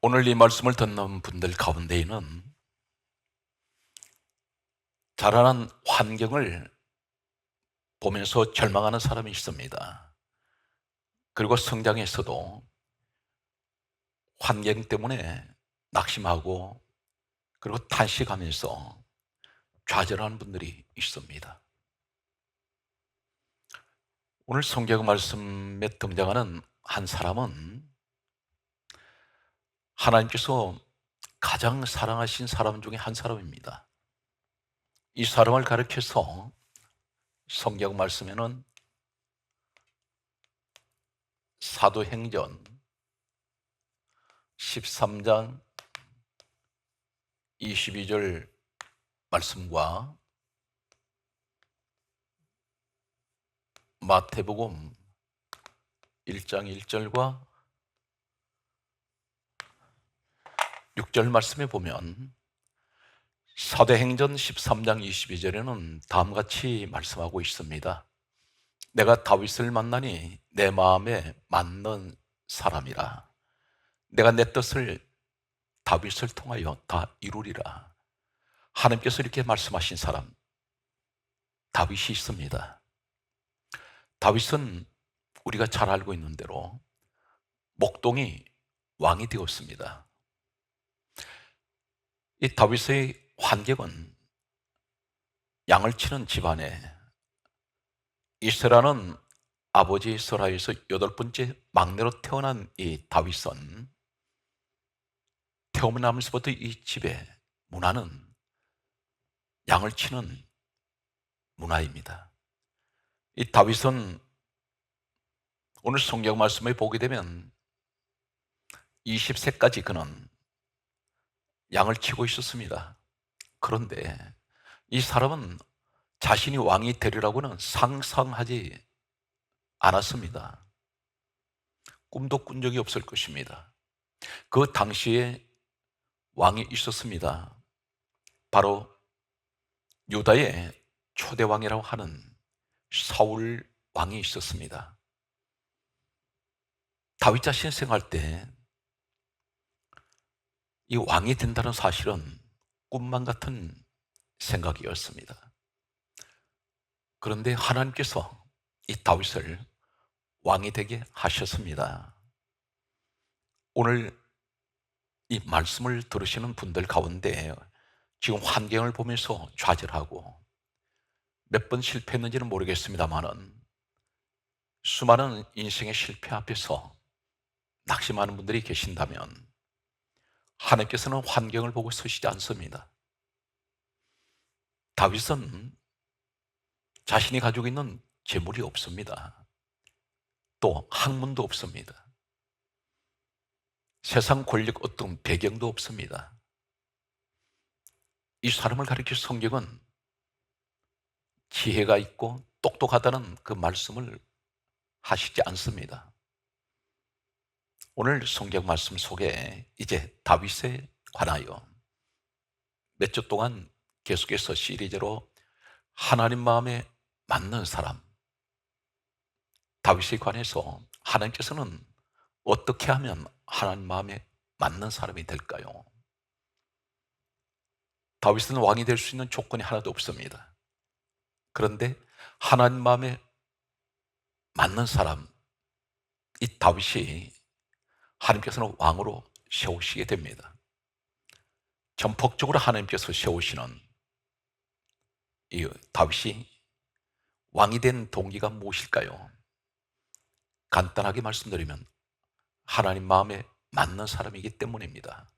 오늘 이 말씀을 듣는 분들 가운데에는 자라난 환경을 보면서 절망하는 사람이 있습니다. 그리고 성장에서도 환경 때문에 낙심하고 그리고 탄식하면서 좌절하는 분들이 있습니다. 오늘 성경 말씀에 등장하는 한 사람은 하나님께서 가장 사랑하신 사람 중에 한 사람입니다. 이 사람을 가리켜서 성경 말씀에는 사도행전 13장 22절 말씀과 마태복음 1장 1절과 6절 말씀에 보면 사도행전 13장 22절에는 다음과 같이 말씀하고 있습니다. 내가 다윗을 만나니 내 마음에 맞는 사람이라. 내가 내 뜻을 다윗을 통하여 다 이루리라. 하나님께서 이렇게 말씀하신 사람 다윗이 있습니다. 다윗은 우리가 잘 알고 있는 대로 목동이 왕이 되었습니다. 이 다윗의 환경은 양을 치는 집안에 이스라는 아버지 스라에서 8번째 막내로 태어난 이 다윗은 태어나면서부터 이 집의 문화는 양을 치는 문화입니다. 이 다윗은 오늘 성경 말씀에 보게 되면 20세까지 그는 양을 치고 있었습니다. 그런데 이 사람은 자신이 왕이 되리라고는 상상하지 않았습니다. 꿈도 꾼 적이 없을 것입니다. 그 당시에 왕이 있었습니다. 바로 유다의 초대 왕이라고 하는 사울 왕이 있었습니다. 다윗 자신이 생각할 때 이 왕이 된다는 사실은 꿈만 같은 생각이었습니다. 그런데 하나님께서 이 다윗을 왕이 되게 하셨습니다. 오늘 이 말씀을 들으시는 분들 가운데 지금 환경을 보면서 좌절하고 몇 번 실패했는지는 모르겠습니다만은 수많은 인생의 실패 앞에서 낙심하는 분들이 계신다면 하나님께서는 환경을 보고 서시지 않습니다. 다윗은 자신이 가지고 있는 재물이 없습니다. 또 학문도 없습니다. 세상 권력 어떤 배경도 없습니다. 이 사람을 가리켜 성경은 지혜가 있고 똑똑하다는 그 말씀을 하시지 않습니다. 오늘 성경 말씀 속에 이제 다윗에 관하여 몇 주 동안 계속해서 시리즈로 하나님 마음에 맞는 사람, 다윗에 관해서 하나님께서는 어떻게 하면 하나님 마음에 맞는 사람이 될까요? 다윗은 왕이 될 수 있는 조건이 하나도 없습니다. 그런데 하나님 마음에 맞는 사람, 이 다윗이 하나님께서는 왕으로 세우시게 됩니다. 전폭적으로 하나님께서 세우시는 이 다윗이 왕이 된 동기가 무엇일까요? 간단하게 말씀드리면 하나님 마음에 맞는 사람이기 때문입니다.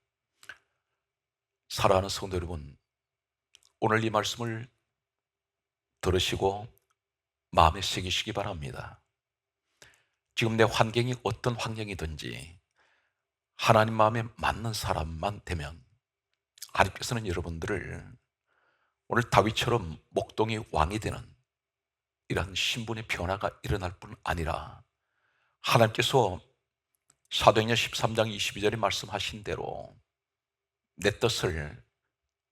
사랑하는 성도 여러분, 오늘 이 말씀을 들으시고 마음에 새기시기 바랍니다. 지금 내 환경이 어떤 환경이든지 하나님 마음에 맞는 사람만 되면 하나님께서는 여러분들을 오늘 다윗처럼 목동이 왕이 되는 이러한 신분의 변화가 일어날 뿐 아니라 하나님께서 사도행전 13장 22절에 말씀하신 대로 내 뜻을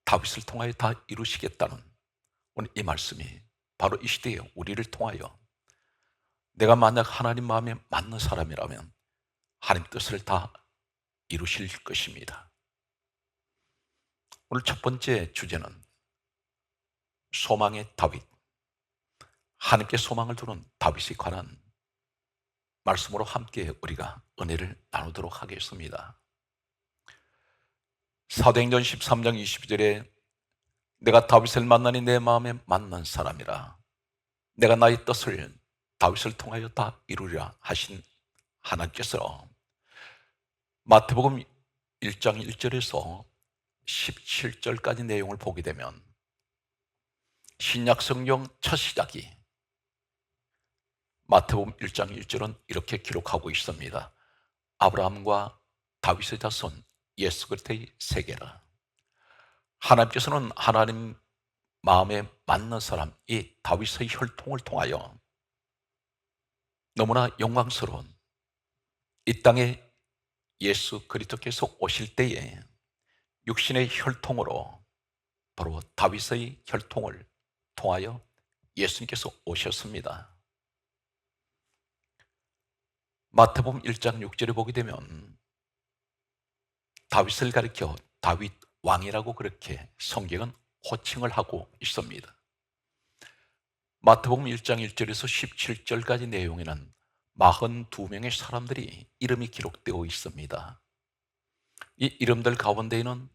다윗을 통하여 다 이루시겠다는 오늘 이 말씀이 바로 이 시대에 우리를 통하여 내가 만약 하나님 마음에 맞는 사람이라면 하나님 뜻을 다 이루실 것입니다. 오늘 첫 번째 주제는 소망의 다윗, 하나님께 소망을 두는 다윗에 관한 말씀으로 함께 우리가 은혜를 나누도록 하겠습니다. 사도행전 13장 22절에 내가 다윗을 만나니 내 마음에 맞는 사람이라, 내가 나의 뜻을 다윗을 통하여 다 이루리라 하신 하나님께서 마태복음 1장 1절에서 17절까지 내용을 보게 되면 신약 성경 첫 시작이 마태복음 1장 1절은 이렇게 기록하고 있습니다. 아브라함과 다윗의 자손 예수 그리스도의 세계라. 하나님께서는 하나님 마음에 맞는 사람, 이 다윗의 혈통을 통하여 너무나 영광스러운 이 땅에 예수 그리스도께서 오실 때에 육신의 혈통으로 바로 다윗의 혈통을 통하여 예수님께서 오셨습니다. 마태복음 1장 6절에 보게 되면 다윗을 가리켜 다윗 왕이라고 그렇게 성경은 호칭을 하고 있습니다. 마태복음 1장 1절에서 17절까지 내용에는 42명의 사람들이 이름이 기록되어 있습니다. 이 이름들 가운데에는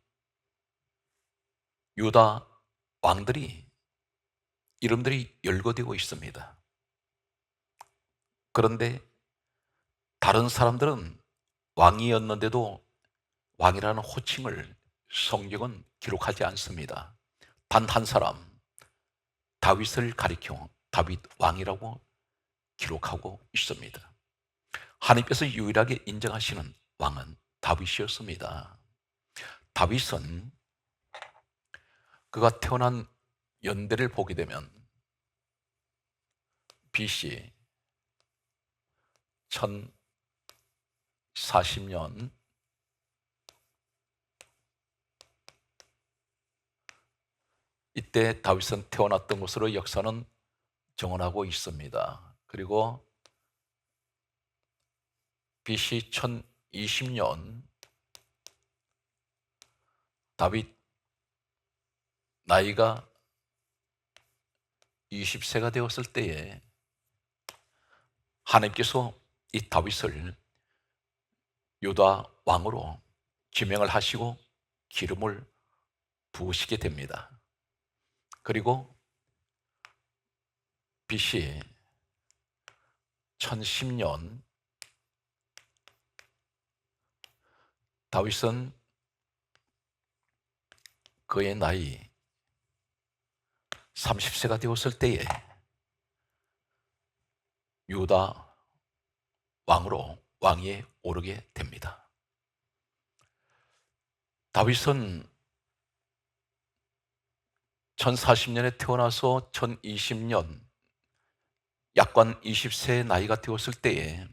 유다 왕들이 이름들이 열거되고 있습니다. 그런데 다른 사람들은 왕이었는데도 왕이라는 호칭을 성경은 기록하지 않습니다. 단 한 사람, 다윗을 가리켜 다윗 왕이라고 기록하고 있습니다. 하나님께서 유일하게 인정하시는 왕은 다윗이었습니다. 다윗은 그가 태어난 연대를 보게 되면 BC 1040년 이때 다윗은 태어났던 것으로 역사는 정언하고 있습니다. 그리고 BC 1020년 다윗 나이가 20세가 되었을 때에 하나님께서 이 다윗을 유다 왕으로 지명을 하시고 기름을 부으시게 됩니다. 그리고 BC 1010년 다윗은 그의 나이 30세가 되었을 때에 유다 왕으로 왕위에 오르게 됩니다. 다윗은 1040년에 태어나서 1020년 약관 20세의 나이가 되었을 때에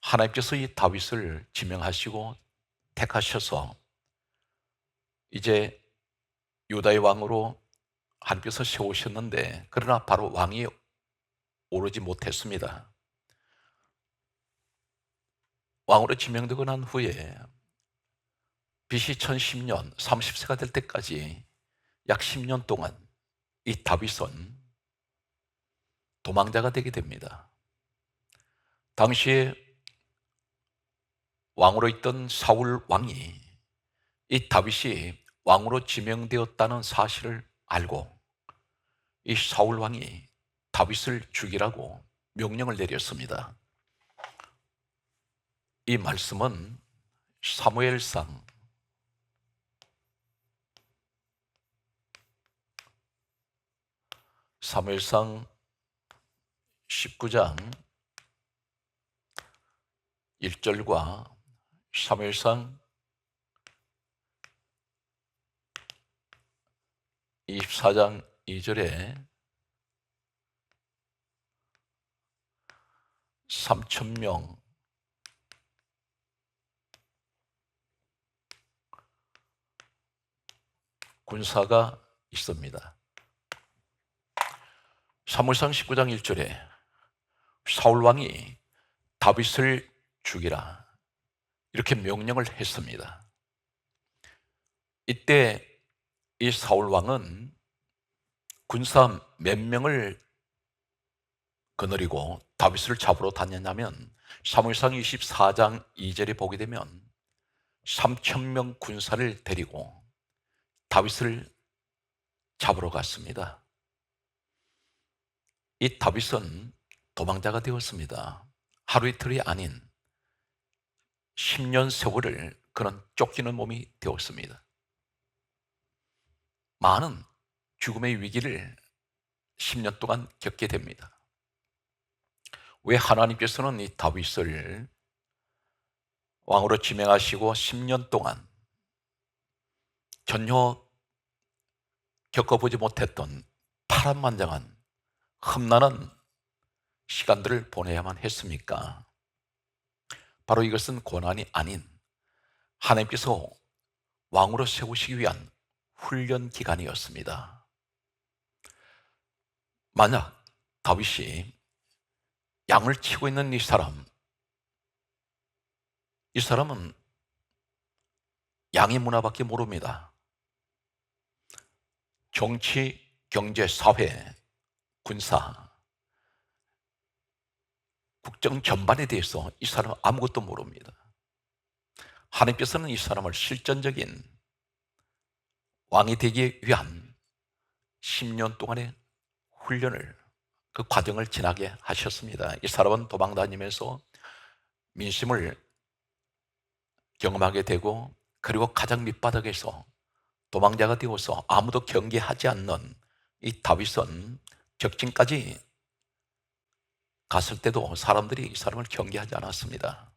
하나님께서 이 다윗을 지명하시고 택하셔서 이제 유다의 왕으로 하나님께서 세우셨는데, 그러나 바로 왕이 오르지 못했습니다. 왕으로 지명되고 난 후에 BC 1010년 30세가 될 때까지 약 10년 동안 이 다윗은 도망자가 되게 됩니다. 당시에 왕으로 있던 사울 왕이 이 다윗이 왕으로 지명되었다는 사실을 알고 이 사울 왕이 다윗을 죽이라고 명령을 내렸습니다. 이 말씀은 사무엘상 19장 1절과 사무엘상 24장 2절에 3,000명 군사가 있습니다. 사무엘상 19장 1절에 사울 왕이 다윗을 죽이라, 이렇게 명령을 했습니다. 이때 이 사울 왕은 군사 몇 명을 거느리고 다윗을 잡으러 다녔냐면 사무엘상 24장 2절에 보게 되면 3천 명 군사를 데리고 다윗을 잡으러 갔습니다. 이 다윗은 도망자가 되었습니다. 하루 이틀이 아닌 10년 세월을 그는 쫓기는 몸이 되었습니다. 많은 죽음의 위기를 10년 동안 겪게 됩니다. 왜 하나님께서는 이 다윗을 왕으로 지명하시고 10년 동안 전혀 겪어보지 못했던 파란만장한 험난한 시간들을 보내야만 했습니까? 바로 이것은 고난이 아닌 하나님께서 왕으로 세우시기 위한 훈련 기간이었습니다. 만약 다윗이 양을 치고 있는 이 사람은 양의 문화밖에 모릅니다. 정치, 경제, 사회, 군사, 국정 전반에 대해서 이 사람은 아무것도 모릅니다. 하나님께서는 이 사람을 실전적인 왕이 되기 위한 10년 동안의 훈련을, 그 과정을 지나게 하셨습니다. 이 사람은 도망 다니면서 민심을 경험하게 되고, 그리고 가장 밑바닥에서 도망자가 되어서 아무도 경계하지 않는 이 다윗은 적진까지 갔을 때도 사람들이 이 사람을 경계하지 않았습니다.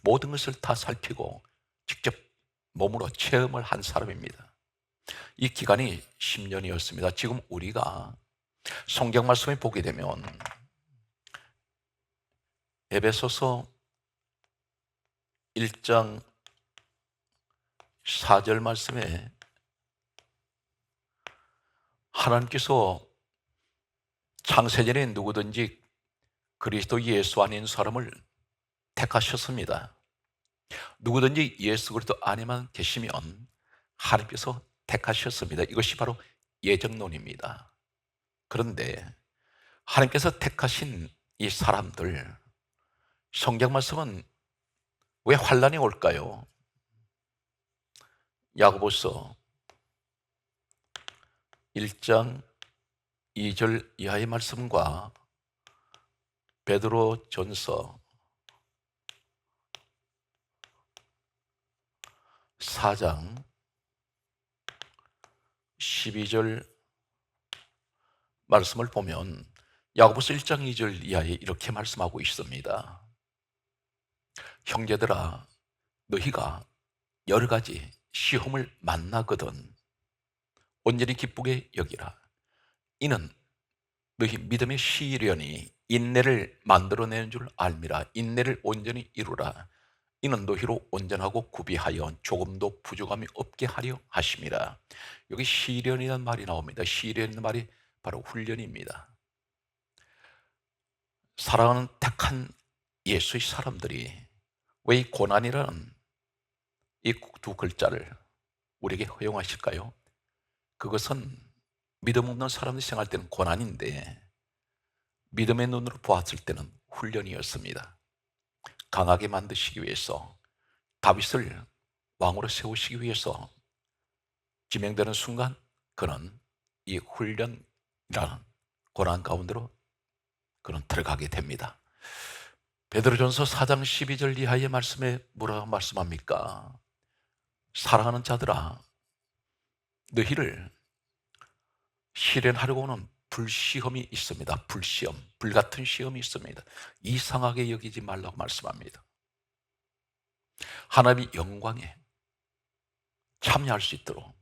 모든 것을 다 살피고 직접 몸으로 체험을 한 사람입니다. 이 기간이 10년이었습니다. 지금 우리가 성경 말씀을 보게 되면 에베소서 1장 4절 말씀에 하나님께서 창세전에 누구든지 그리스도 예수 아닌 사람을 택하셨습니다. 누구든지 예수 그리스도 안에만 계시면 하나님께서 택하셨습니다. 이것이 바로 예정론입니다. 그런데 하나님께서 택하신 이 사람들, 성경 말씀은 왜 환난이 올까요? 야고보서 1장 2절 이하의 말씀과 베드로전서 4장 12절 말씀을 보면 야고보서 1장 2절 이하에 이렇게 말씀하고 있습니다. 형제들아, 너희가 여러 가지 시험을 만나거든 온전히 기쁘게 여기라. 이는 너희 믿음의 시련이 인내를 만들어내는 줄 알미라. 인내를 온전히 이루라. 이는 너희로 온전하고 구비하여 조금도 부족함이 없게 하려 하심이라. 여기 시련이라는 말이 나옵니다. 시련이라는 말이 바로 훈련입니다. 사랑하는 택한 예수의 사람들이 왜 이 고난이라는 이 두 글자를 우리에게 허용하실까요? 그것은 믿음 없는 사람들이 생각할 때는 고난인데 믿음의 눈으로 보았을 때는 훈련이었습니다. 강하게 만드시기 위해서, 다윗을 왕으로 세우시기 위해서 지명되는 순간 그는 이 훈련이라는 고난 가운데로 그는 들어가게 됩니다. 베드로전서 4장 12절 이하의 말씀에 뭐라고 말씀합니까? 사랑하는 자들아, 너희를 시련하려고는 불시험이 있습니다. 불시험, 불같은 시험이 있습니다. 이상하게 여기지 말라고 말씀합니다. 하나님의 영광에 참여할 수 있도록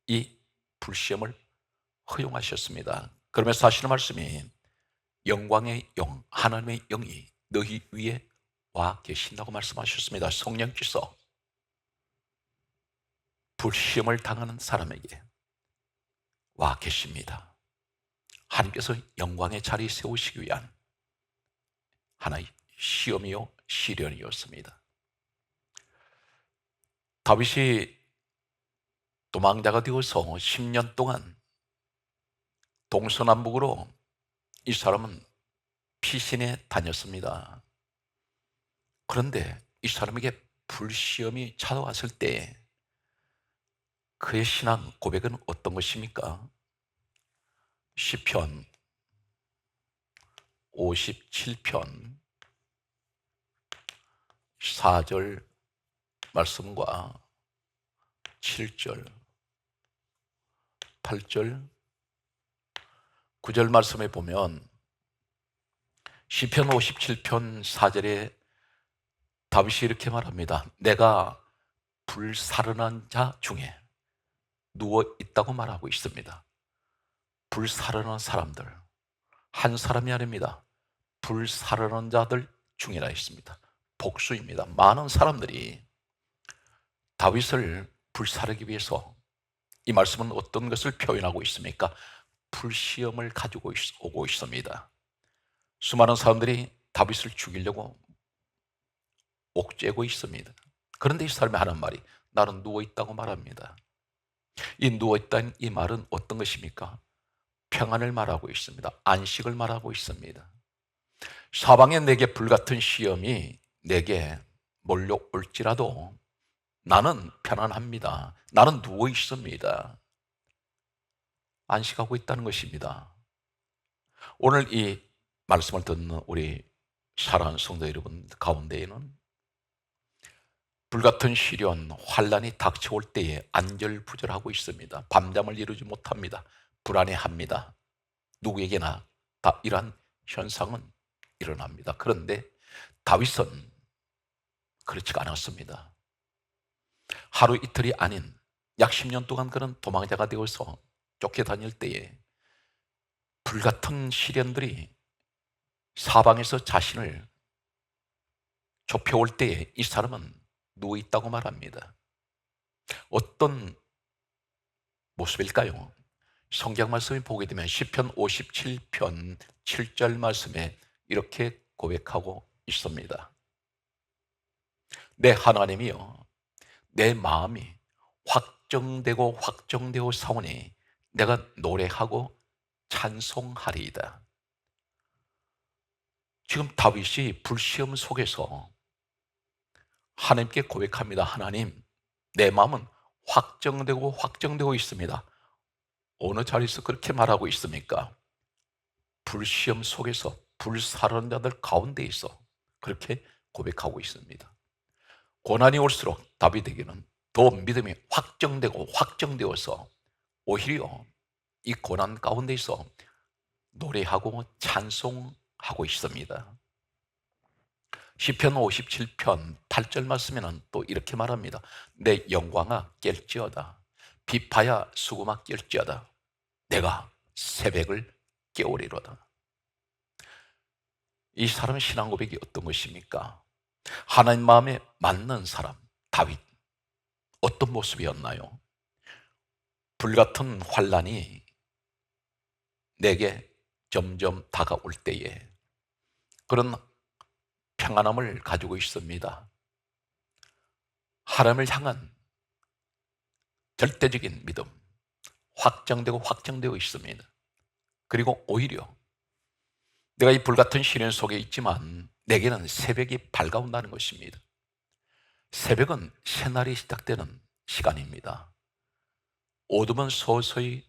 이 불시험을 허용하셨습니다. 그러면서 하시는 말씀이 영광의 영, 하나님의 영이 너희 위에 와 계신다고 말씀하셨습니다. 성령께서 불시험을 당하는 사람에게 와 계십니다. 하나님께서 영광의 자리에 세우시기 위한 하나의 시험이요 시련이었습니다. 다윗이 도망자가 되어서 10년 동안 동서남북으로 이 사람은 피신해 다녔습니다. 그런데 이 사람에게 불시험이 찾아왔을 때 그의 신앙 고백은 어떤 것입니까? 시편 57편 4절 말씀과 7절, 8절, 9절 말씀에 보면 시편 57편 4절에 다윗이 이렇게 말합니다. 내가 불사르는 자 중에 누워 있다고 말하고 있습니다. 불사르는 사람들, 한 사람이 아닙니다. 불사르는 자들 중이라 했습니다. 복수입니다. 많은 사람들이 다윗을 불사르기 위해서, 이 말씀은 어떤 것을 표현하고 있습니까? 불시험을 가지고 오고 있습니다. 수많은 사람들이 다윗을 죽이려고 옥죄고 있습니다. 그런데 이 사람이 하는 말이 나는 누워있다고 말합니다. 이 누워있다는 이 말은 어떤 것입니까? 평안을 말하고 있습니다. 안식을 말하고 있습니다. 사방에 내게 불같은 시험이 내게 몰려올지라도 나는 편안합니다. 나는 누워 있습니다. 안식하고 있다는 것입니다. 오늘 이 말씀을 듣는 우리 사랑하는 성도 여러분 가운데에는 불같은 시련, 환란이 닥쳐올 때에 안절부절하고 있습니다. 밤잠을 이루지 못합니다. 불안해합니다. 누구에게나 다 이러한 현상은 일어납니다. 그런데 다윗은 그렇지가 않았습니다. 하루 이틀이 아닌 약 10년 동안 그런 도망자가 되어서 쫓겨다닐 때에 불같은 시련들이 사방에서 자신을 좁혀올 때에 이 사람은 누워있다고 말합니다. 어떤 모습일까요? 성경 말씀을 보게 되면 시편 57편 7절 말씀에 이렇게 고백하고 있습니다. 내 하나님이여, 내 마음이 확정되고 사오니 내가 노래하고 찬송하리이다. 지금 다윗이 불시험 속에서 하나님께 고백합니다. 하나님, 내 마음은 확정되고 있습니다. 어느 자리에서 그렇게 말하고 있습니까? 불시험 속에서 불사르는 자들 가운데에서 그렇게 고백하고 있습니다. 고난이 올수록 다윗에게는 더 믿음이 확정되어서 오히려 이 고난 가운데에서 노래하고 찬송하고 있습니다. 시편 57편 8절 말씀에는 또 이렇게 말합니다. 내 영광아 깰지어다. 비파야 수금아 깰지어다. 내가 새벽을 깨우리로다. 이 사람의 신앙 고백이 어떤 것입니까? 하나님 마음에 맞는 사람 다윗, 어떤 모습이었나요? 불같은 환란이 내게 점점 다가올 때에 그런 평안함을 가지고 있습니다. 하나님을 향한 절대적인 믿음, 확정되고 있습니다. 그리고 오히려 내가 이 불같은 시련 속에 있지만 내게는 새벽이 밝아온다는 것입니다. 새벽은 새날이 시작되는 시간입니다. 어둠은 서서히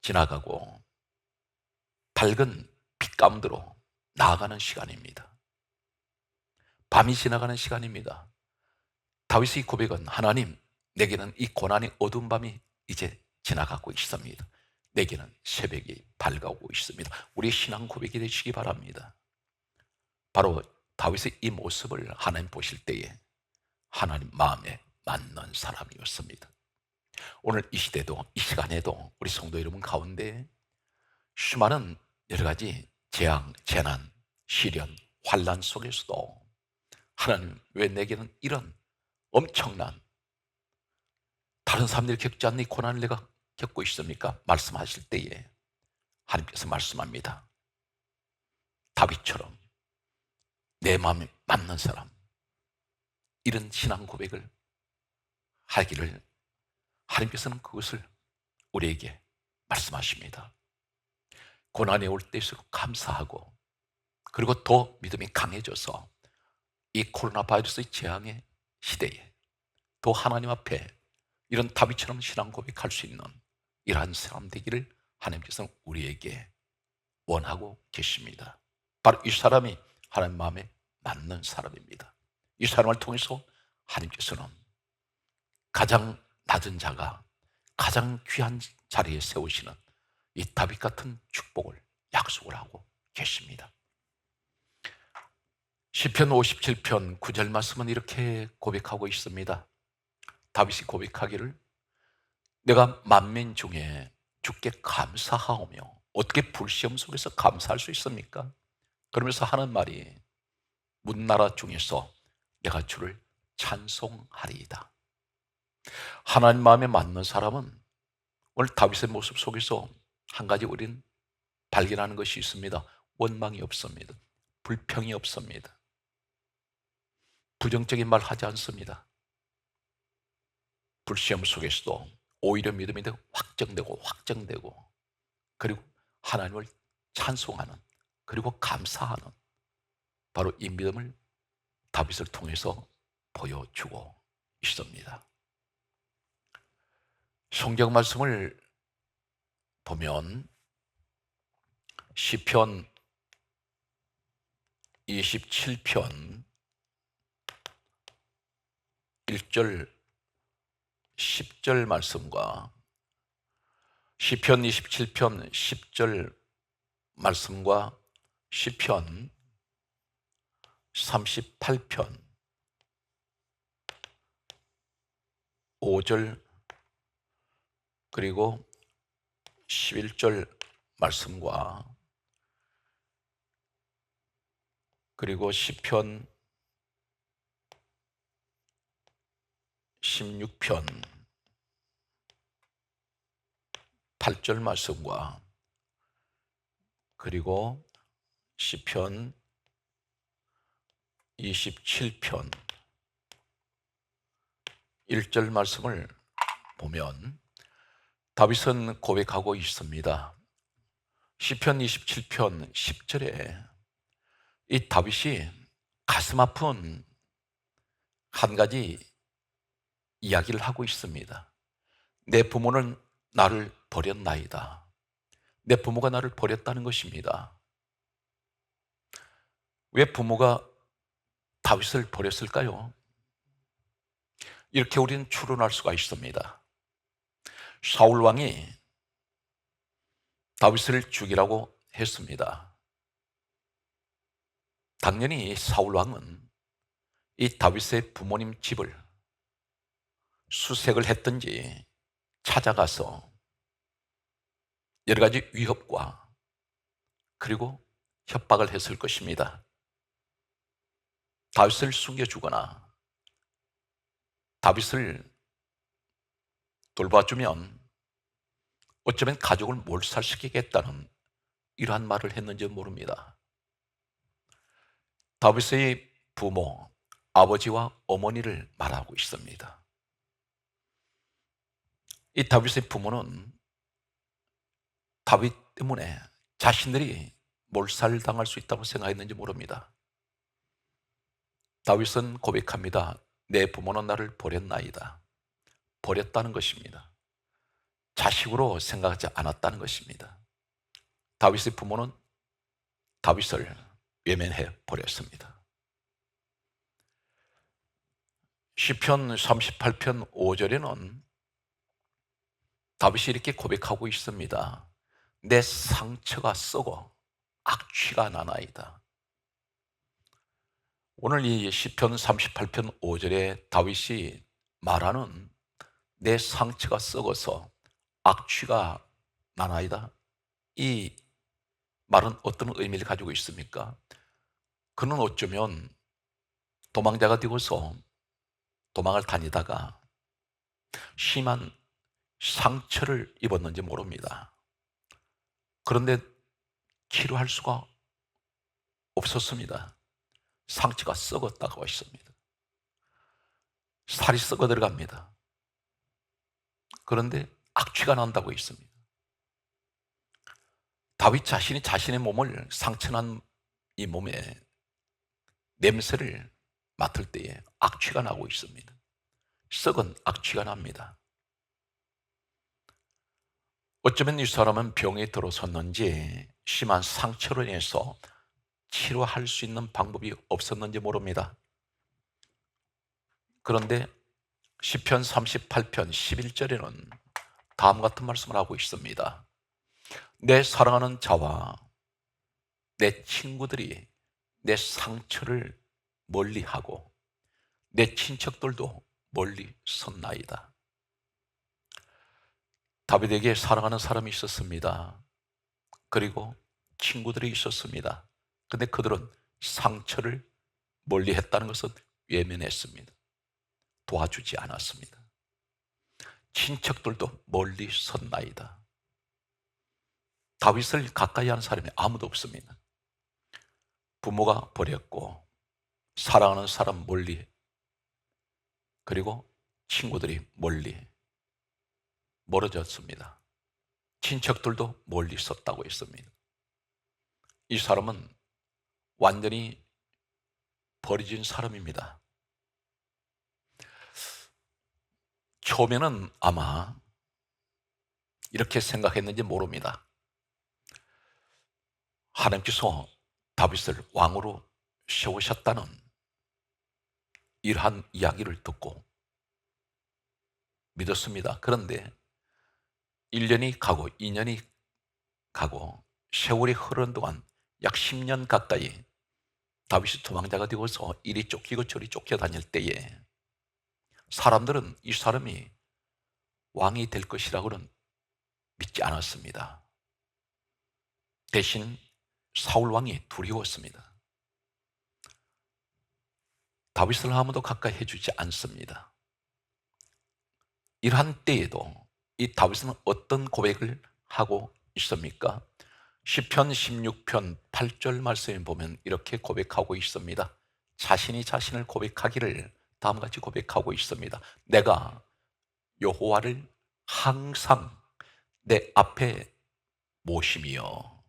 지나가고 밝은 빛 가운데로 나아가는 시간입니다. 밤이 지나가는 시간입니다. 다윗의 고백은 하나님, 내게는 이 고난의 어두운 밤이 이제 지나가고 있습니다. 내게는 새벽이 밝아오고 있습니다. 우리의 신앙 고백이 되시기 바랍니다. 바로 다윗의 이 모습을 하나님 보실 때에 하나님 마음에 맞는 사람이었습니다. 오늘 이 시대도, 이 시간에도 우리 성도 여러분 가운데 수많은 여러 가지 재앙, 재난, 시련, 환난 속에서도 하나님, 왜 내게는 이런 엄청난 다른 사람들이 겪지 않는 이 고난을 내가 겪고 있습니까? 말씀하실 때에 하나님께서 말씀합니다. 다윗처럼 내 마음에 맞는 사람, 이런 신앙 고백을 하기를 하나님께서는 그것을 우리에게 말씀하십니다. 고난이 올 때일수록 감사하고, 그리고 더 믿음이 강해져서 이 코로나 바이러스의 재앙의 시대에 또 하나님 앞에 이런 다윗처럼 신앙 고백할 수 있는 이러한 사람 되기를 하나님께서는 우리에게 원하고 계십니다. 바로 이 사람이 하나님 마음에 맞는 사람입니다. 이 사람을 통해서 하나님께서는 가장 낮은 자가 가장 귀한 자리에 세우시는 이 다윗 같은 축복을 약속을 하고 계십니다. 시편 57편 9절 말씀은 이렇게 고백하고 있습니다. 다윗이 고백하기를 내가 만민 중에 주께 감사하오며, 어떻게 불시험 속에서 감사할 수 있습니까? 그러면서 하는 말이 문나라 중에서 내가 주를 찬송하리이다. 하나님 마음에 맞는 사람은 오늘 다윗의 모습 속에서 한 가지 우리는 발견하는 것이 있습니다. 원망이 없습니다. 불평이 없습니다. 부정적인 말 하지 않습니다. 불시험 속에서도 오히려 믿음이 확정되고, 그리고 하나님을 찬송하는, 그리고 감사하는, 바로 이 믿음을 다윗을 통해서 보여주고 있습니다. 성경 말씀을 보면 시편 27편 1절 10절 말씀과 시편 27편 10절 말씀과 시편 38편 5절 그리고 11절 말씀과 그리고 시편 16편 8절 말씀과 그리고 시편 27편 1절 말씀을 보면 다윗은 고백하고 있습니다. 시편 27편 10절에 이 다윗이 가슴 아픈 한 가지 이야기를 하고 있습니다. 내 부모는 나를 버렸나이다. 내 부모가 나를 버렸다는 것입니다. 왜 부모가 다윗을 버렸을까요? 이렇게 우리는 추론할 수가 있습니다. 사울 왕이 다윗을 죽이라고 했습니다. 당연히 사울 왕은 이 다윗의 부모님 집을 수색을 했든지 찾아가서 여러 가지 위협과 그리고 협박을 했을 것입니다. 다윗을 숨겨주거나 다윗을 돌봐주면 어쩌면 가족을 몰살시키겠다는 이러한 말을 했는지 모릅니다. 다윗의 부모, 아버지와 어머니를 말하고 있습니다. 이 다윗의 부모는 다윗 때문에 자신들이 몰살당할 수 있다고 생각했는지 모릅니다. 다윗은 고백합니다. 내 부모는 나를 버렸나이다. 버렸다는 것입니다. 자식으로 생각하지 않았다는 것입니다. 다윗의 부모는 다윗을 외면해 버렸습니다. 시편 38편 5절에는 다윗이 이렇게 고백하고 있습니다. 내 상처가 썩어 악취가 나나이다. 오늘 이 시편 38편 5절에 다윗이 말하는 내 상처가 썩어서 악취가 나나이다, 이 말은 어떤 의미를 가지고 있습니까? 그는 어쩌면 도망자가 되고서 도망을 다니다가 심한 상처를 입었는지 모릅니다. 그런데 치료할 수가 없었습니다. 상처가 썩었다고 했습니다. 살이 썩어 들어갑니다. 그런데 악취가 난다고 했습니다. 다윗 자신이 자신의 몸을 상처난 이 몸에 냄새를 맡을 때에 악취가 나고 있습니다. 썩은 악취가 납니다. 어쩌면 이 사람은 병에 들어섰는지 심한 상처로 인해서 치료할 수 있는 방법이 없었는지 모릅니다. 그런데 시편 38편 11절에는 다음 같은 말씀을 하고 있습니다. 내 사랑하는 자와 내 친구들이 내 상처를 멀리하고 내 친척들도 멀리 섰나이다. 다윗에게 사랑하는 사람이 있었습니다. 그리고 친구들이 있었습니다. 근데 그들은 상처를 멀리했다는 것은 외면했습니다. 도와주지 않았습니다. 친척들도 멀리 섰나이다. 다윗을 가까이 하는 사람이 아무도 없습니다. 부모가 버렸고 사랑하는 사람 멀리, 그리고 친구들이 멀리 멀어졌습니다. 친척들도 멀리 섰다고 했습니다. 이 사람은 완전히 버려진 사람입니다. 처음에는 아마 이렇게 생각했는지 모릅니다. 하나님께서 다윗을 왕으로 세우셨다는 이러한 이야기를 듣고 믿었습니다. 그런데 1년이 가고 2년이 가고 세월이 흐르는 동안 약 10년 가까이 다윗이 도망자가 되어서 이리 쫓기고 저리 쫓겨다닐 때에 사람들은 이 사람이 왕이 될 것이라고는 믿지 않았습니다. 대신 사울 왕이 두려웠습니다. 다윗을 아무도 가까이 해주지 않습니다. 이러한 때에도 이 다윗은 어떤 고백을 하고 있습니까? 시편 16편 8절 말씀에 보면 이렇게 고백하고 있습니다. 자신이 자신을 고백하기를 다음같이 고백하고 있습니다. 내가 여호와를 항상 내 앞에 모심이요.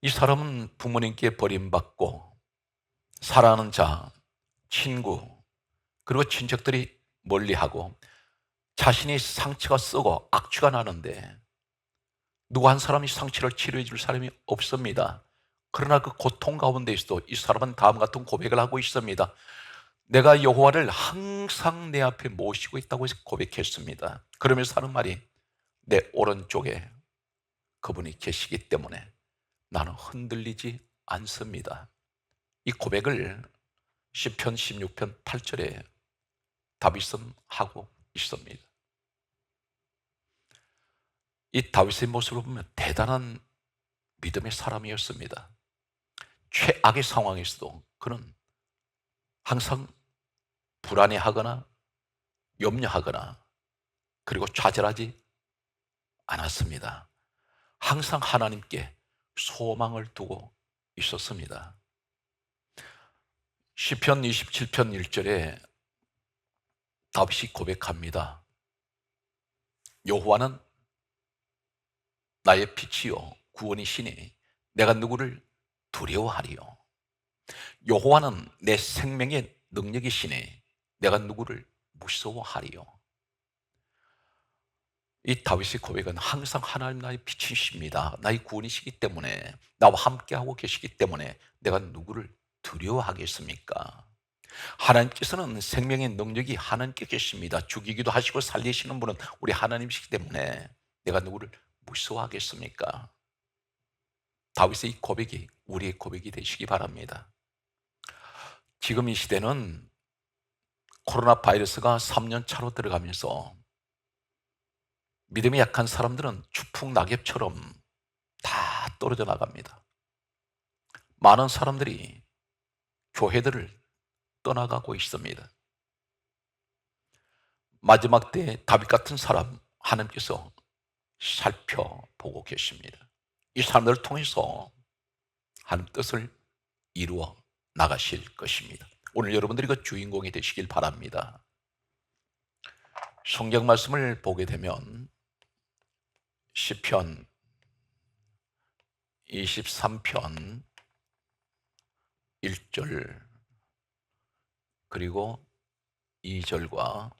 이 사람은 부모님께 버림받고 사랑하는 자, 친구, 그리고 친척들이 멀리하고 자신이 상처가 썩어 악취가 나는데 누구 한 사람이 상처를 치료해 줄 사람이 없습니다. 그러나 그 고통 가운데에서도 이 사람은 다음 같은 고백을 하고 있습니다. 내가 여호와를 항상 내 앞에 모시고 있다고 고백했습니다. 그러면서 하는 말이 내 오른쪽에 그분이 계시기 때문에 나는 흔들리지 않습니다. 이 고백을 시편 16편 8절에 다윗은 하고 있습니다. 이 다윗의 모습을 보면 대단한 믿음의 사람이었습니다. 최악의 상황에서도 그는 항상 불안해하거나 염려하거나 그리고 좌절하지 않았습니다. 항상 하나님께 소망을 두고 있었습니다. 시편 27편 1절에 다윗이 고백합니다. 여호와는 나의 빛이요 구원이시니 내가 누구를 두려워하리요. 여호와는 내 생명의 능력이시니 내가 누구를 무서워하리요. 이 다윗의 고백은 항상 하나님 나의 빛이십니다. 나의 구원이시기 때문에, 나와 함께하고 계시기 때문에 내가 누구를 두려워하겠습니까? 하나님께서는 생명의 능력이 하나님께 계십니다. 죽이기도 하시고 살리시는 분은 우리 하나님이시기 때문에 내가 누구를 무서워하겠습니까? 다윗의 이 고백이 우리의 고백이 되시기 바랍니다. 지금 이 시대는 코로나 바이러스가 3년 차로 들어가면서 믿음이 약한 사람들은 추풍 낙엽처럼 다 떨어져 나갑니다. 많은 사람들이 교회들을 떠나가고 있습니다. 마지막 때 다윗 같은 사람 하나님께서 살펴보고 계십니다. 이 사람들을 통해서 하나님 뜻을 이루어 나가실 것입니다. 오늘 여러분들이 그 주인공이 되시길 바랍니다. 성경 말씀을 보게 되면 시편 23편 1절 그리고 2절과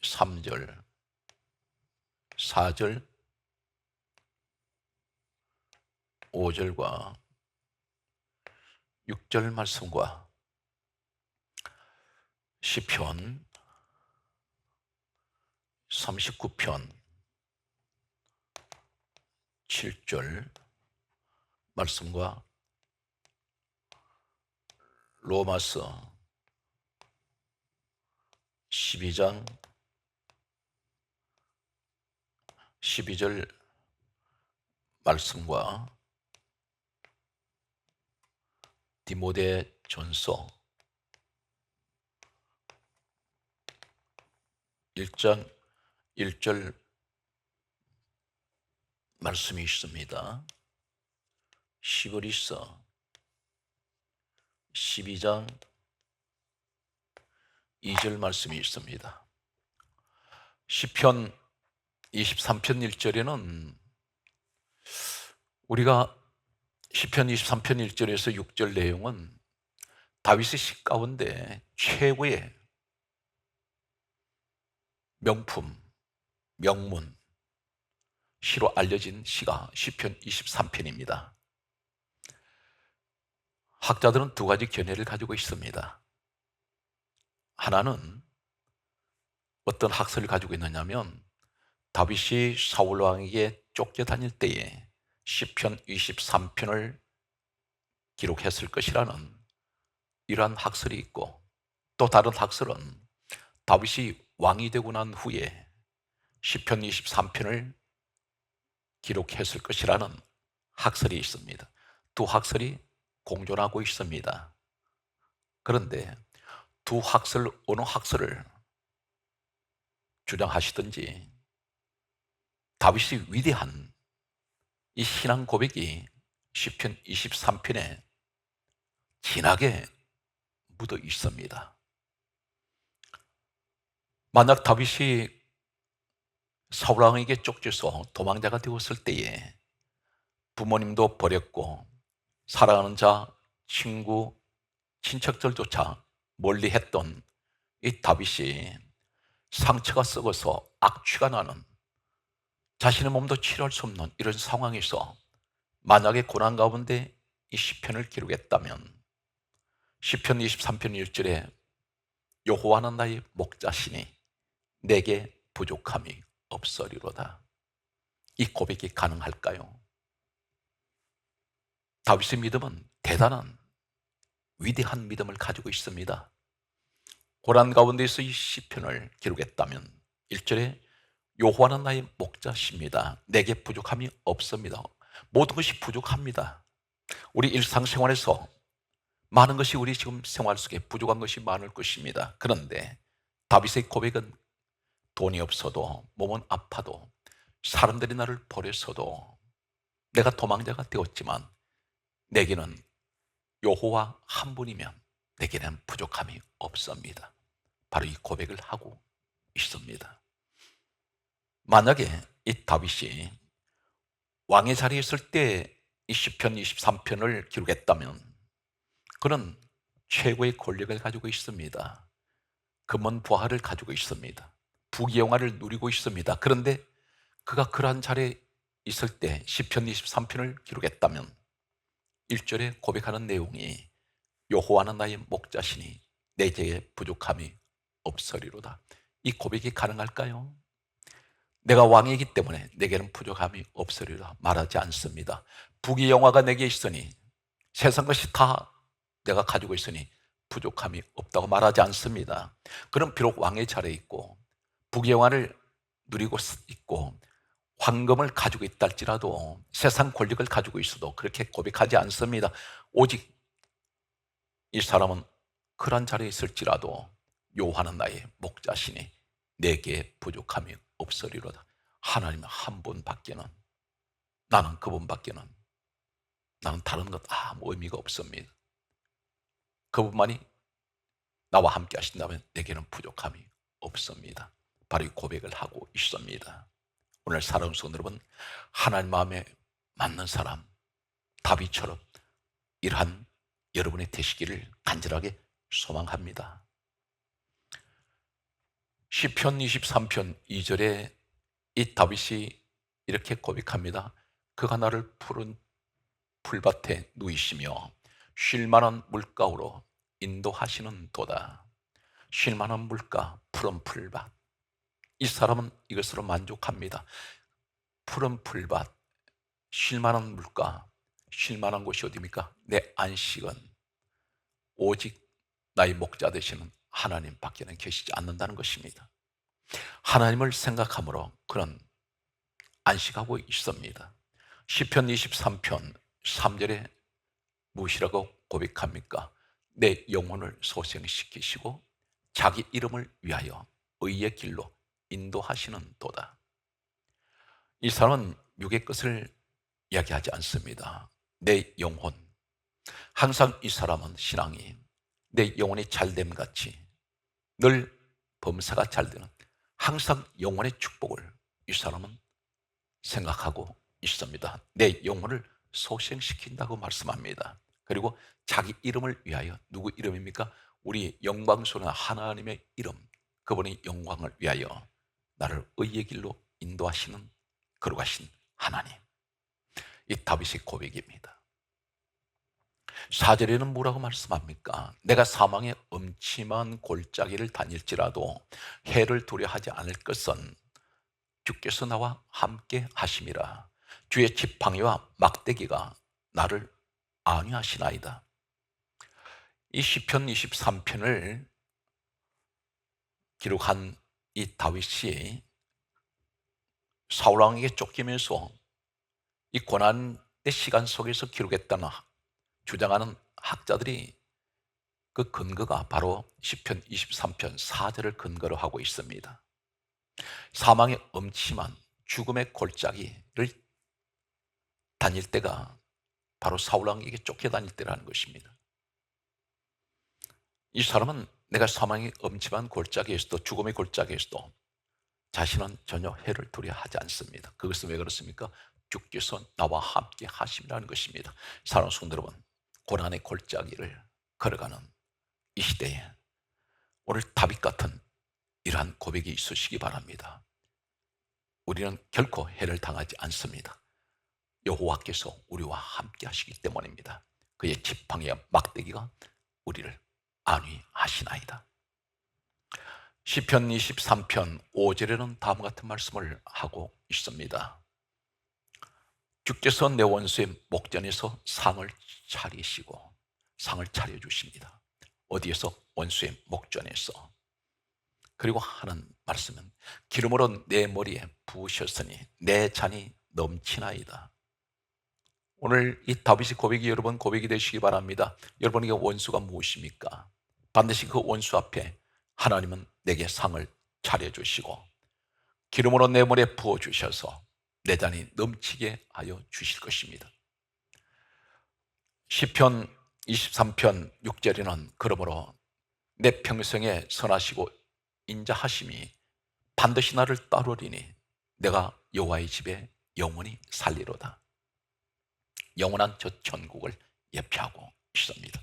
3절, 4절, 5절과 6절 말씀과 시편 39편 7절 말씀과 로마서 12장 12절 말씀과 디모데전서 1장 1절 말씀이 있습니다. 시브리서 12장 2절 말씀이 있습니다. 시편 23편 1절에는 우리가 시편 23편 1절에서 6절 내용은 다윗의 시 가운데 최고의 명품, 명문, 시로 알려진 시가 시편 23편입니다. 학자들은 두 가지 견해를 가지고 있습니다. 하나는 어떤 학설을 가지고 있느냐면 다윗이 사울 왕에게 쫓겨다닐 때에 시편 23편을 기록했을 것이라는 이러한 학설이 있고, 또 다른 학설은 다윗이 왕이 되고 난 후에 시편 23편을 기록했을 것이라는 학설이 있습니다. 두 학설이 공존하고 있습니다. 그런데 두 학설 어느 학설을 주장하시든지 다윗이 위대한 이 신앙 고백이 시편 23편에 진하게 묻어 있습니다. 만약 다윗이 사울 왕에게 쫓겨서 도망자가 되었을 때에 부모님도 버렸고 사랑하는 자, 친구, 친척들조차 멀리 했던 이 다윗이 상처가 썩어서 악취가 나는, 자신의 몸도 치료할 수 없는 이런 상황에서 만약에 고난 가운데 이 시편을 기록했다면 시편 23편 1절에 여호와는 나의 목자시니 내게 부족함이 없으리로다, 이 고백이 가능할까요? 다윗의 믿음은 대단한 위대한 믿음을 가지고 있습니다. 고난 가운데서 이 시편을 기록했다면 1절에 여호와는 나의 목자십니다, 내게 부족함이 없습니다. 모든 것이 부족합니다. 우리 일상생활에서 많은 것이 우리 지금 생활 속에 부족한 것이 많을 것입니다. 그런데 다윗의 고백은 돈이 없어도, 몸은 아파도, 사람들이 나를 버렸어도, 내가 도망자가 되었지만 내게는 여호와 한 분이면 내게는 부족함이 없습니다. 바로 이 고백을 하고 있습니다. 만약에 이 다윗이 왕의 자리에 있을 때 이 시편 23편을 기록했다면 그는 최고의 권력을 가지고 있습니다. 금은 부하를 가지고 있습니다. 부귀영화를 누리고 있습니다. 그런데 그가 그러한 자리에 있을 때 시편 23편을 기록했다면 1절에 고백하는 내용이 여호와는 나의 목자시니 내게 부족함이 없으리로다, 이 고백이 가능할까요? 내가 왕이기 때문에 내게는 부족함이 없으리라 말하지 않습니다. 부귀영화가 내게 있으니, 세상 것이 다 내가 가지고 있으니 부족함이 없다고 말하지 않습니다. 그럼 비록 왕의 자리에 있고 부귀영화를 누리고 있고 황금을 가지고 있다 할지라도, 세상 권력을 가지고 있어도 그렇게 고백하지 않습니다. 오직 이 사람은 그런 자리에 있을지라도 여호와는 나의 목자시니 내게 부족함이 없으리로다, 하나님 한 분밖에는, 나는 그분밖에는, 나는 다른 것 아무 의미가 없습니다. 그분만이 나와 함께 하신다면 내게는 부족함이 없습니다. 바로 이 고백을 하고 있습니다. 오늘 사랑하는 성도 여러분, 하나님 마음에 맞는 사람 다윗처럼 이러한 여러분의 되시기를 간절하게 소망합니다. 시편 23편 2절에 이 다윗이 이렇게 고백합니다. 그가 나를 푸른 풀밭에 누이시며 쉴만한 물가로 인도하시는 도다. 쉴만한 물가, 푸른 풀밭. 이 사람은 이것으로 만족합니다. 푸른 풀밭, 쉴만한 물가, 쉴만한 곳이 어디입니까? 내 안식은 오직 나의 목자 되시는 하나님밖에는 계시지 않는다는 것입니다. 하나님을 생각함으로 그는 안식하고 있습니다. 시편 23편 3절에 무엇이라고 고백합니까? 내 영혼을 소생시키시고 자기 이름을 위하여 의의 길로 인도하시는 도다. 이 사람은 육의 것을 이야기하지 않습니다. 내 영혼, 항상 이 사람은 신앙이 내 영혼이 잘됨 같이 늘 범사가 잘 되는 항상 영혼의 축복을 이 사람은 생각하고 있습니다. 내 영혼을 소생시킨다고 말씀합니다. 그리고 자기 이름을 위하여, 누구 이름입니까? 우리 영광스러운 하나님의 이름, 그분의 영광을 위하여 나를 의의 길로 인도하시는 거룩하신 하나님. 이 다윗의 고백입니다. 4절에는 뭐라고 말씀합니까? 내가 사망의 음침한 골짜기를 다닐지라도 해를 두려워하지 않을 것은 주께서 나와 함께 하심이라. 주의 지팡이와 막대기가 나를 안위하시나이다. 이 시편 23편을 기록한 이 다윗이 사울왕에게 쫓기면서 이 고난의 시간 속에서 기록했다는 주장하는 학자들이 그 근거가 바로 시편 23편 4절을 근거로 하고 있습니다. 사망의 음침한 죽음의 골짜기를 다닐 때가 바로 사울왕에게 쫓겨다닐 때라는 것입니다. 이 사람은 내가 사망의 음침한 골짜기에서도, 죽음의 골짜기에서도 자신은 전혀 해를 두려워하지 않습니다. 그것은 왜 그렇습니까? 주께서 나와 함께 하심이라는 것입니다. 사랑하는 성도 여러분, 고난의 골짜기를 걸어가는 이 시대에 오늘 다윗 같은 이러한 고백이 있으시기 바랍니다. 우리는 결코 해를 당하지 않습니다. 여호와께서 우리와 함께 하시기 때문입니다. 그의 지팡이와 막대기가 우리를 안위하시나이다. 시편 23편 5절에는 다음과 같은 말씀을 하고 있습니다. 주께서 내 원수의 목전에서 상을 차리시고, 상을 차려주십니다. 어디에서? 원수의 목전에서. 그리고 하는 말씀은 기름으로 내 머리에 부으셨으니 내 잔이 넘치나이다. 오늘 이 다윗의 고백이 여러분 고백이 되시기 바랍니다. 여러분에게 원수가 무엇입니까? 반드시 그 원수 앞에 하나님은 내게 상을 차려주시고 기름으로 내 머리에 부어주셔서 내 잔이 넘치게 하여 주실 것입니다. 시편 23편 6절에는 그러므로 내 평생에 선하시고 인자하심이 반드시 나를 따르리니 내가 여호와의 집에 영원히 살리로다. 영원한 저 천국을 예표하고 있습니다.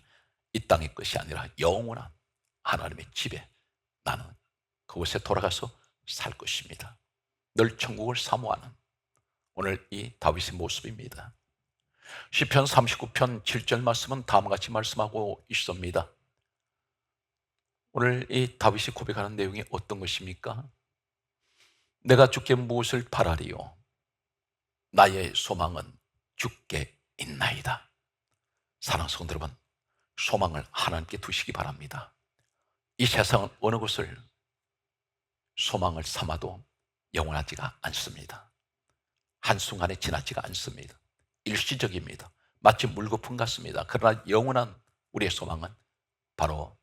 이 땅의 것이 아니라 영원한 하나님의 집에 나는 그곳에 돌아가서 살 것입니다. 늘 천국을 사모하는 오늘 이 다윗의 모습입니다. 시편 39편 7절 말씀은 다음과 같이 말씀하고 있습니다. 오늘 이 다윗이 고백하는 내용이 어떤 것입니까? 내가 주께 무엇을 바라리요? 나의 소망은 주께 있나이다. 사랑하는 성도 여러분, 소망을 하나님께 두시기 바랍니다. 이 세상은 어느 것을 소망을 삼아도 영원하지가 않습니다. 한순간에 지나지가 않습니다. 일시적입니다. 마치 물거품 같습니다. 그러나 영원한 우리의 소망은 바로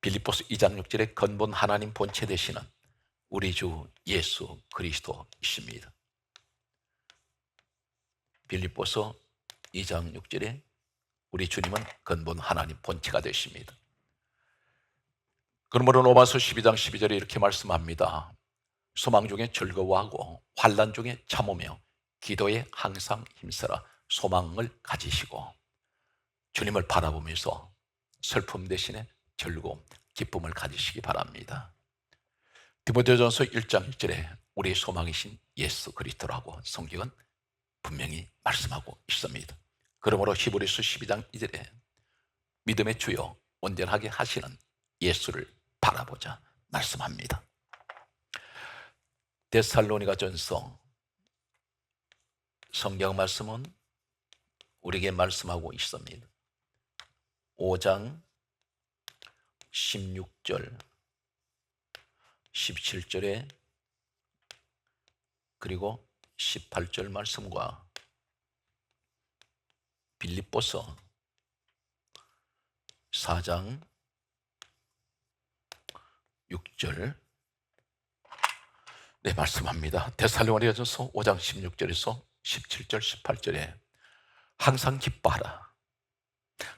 빌립보서 2장 6절의 근본 하나님 본체 되시는 우리 주 예수 그리스도이십니다. 빌립보서 2장 6절에 우리 주님은 근본 하나님 본체가 되십니다. 그러므로 로마서 12장 12절에 이렇게 말씀합니다. 소망 중에 즐거워하고 환난 중에 참으며 기도에 항상 힘써라 소망을 가지시고 주님을 바라보면서 슬픔 대신에 즐거움, 기쁨을 가지시기 바랍니다. 디모데전서 1장 1절에 우리의 소망이신 예수 그리스도라고 성경은 분명히 말씀하고 있습니다. 그러므로 히브리서 12장 2절에 믿음의 주요 온전하게 하시는 예수를 바라보자 말씀합니다. 데살로니가전서 성경 말씀은 우리에게 말씀하고 있습니다. 5장 16절 17절에 그리고 18절 말씀과 빌립보서 4장 6절 네 말씀합니다. 데살로니가전서 5장 16절에서 17절 18절에 항상 기뻐하라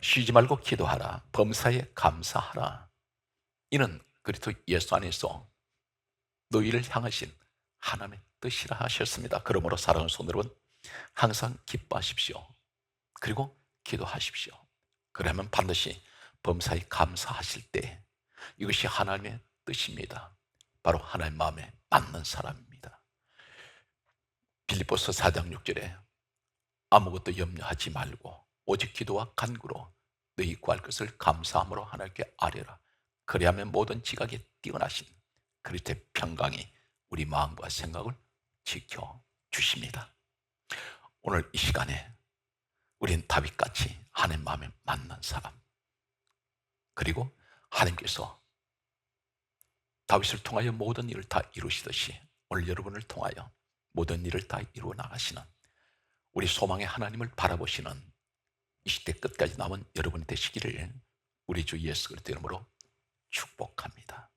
쉬지 말고 기도하라 범사에 감사하라 이는 그리스도 예수 안에서 너희를 향하신 하나님의 뜻이라 하셨습니다. 그러므로 사랑하는 성도 여러분 항상 기뻐하십시오. 그리고 기도하십시오. 그러면 반드시 범사에 감사하실 때 이것이 하나님의 뜻입니다. 바로 하나님 마음에 맞는 사람입니다. 빌립보서 4장 6절에 아무것도 염려하지 말고 오직 기도와 간구로 너희 구할 것을 감사함으로 하나님께 아뢰라. 그리하면 모든 지각에 뛰어나신 그리스도의 평강이 우리 마음과 생각을 지켜주십니다. 오늘 이 시간에 우린 다윗같이 하나님 마음에 맞는 사람 그리고 하나님께서 다윗을 통하여 모든 일을 다 이루시듯이 오늘 여러분을 통하여 모든 일을 다 이루어 나가시는 우리 소망의 하나님을 바라보시는 이 시대 끝까지 남은 여러분이 되시기를 우리 주 예수 그리스도 이름으로 축복합니다.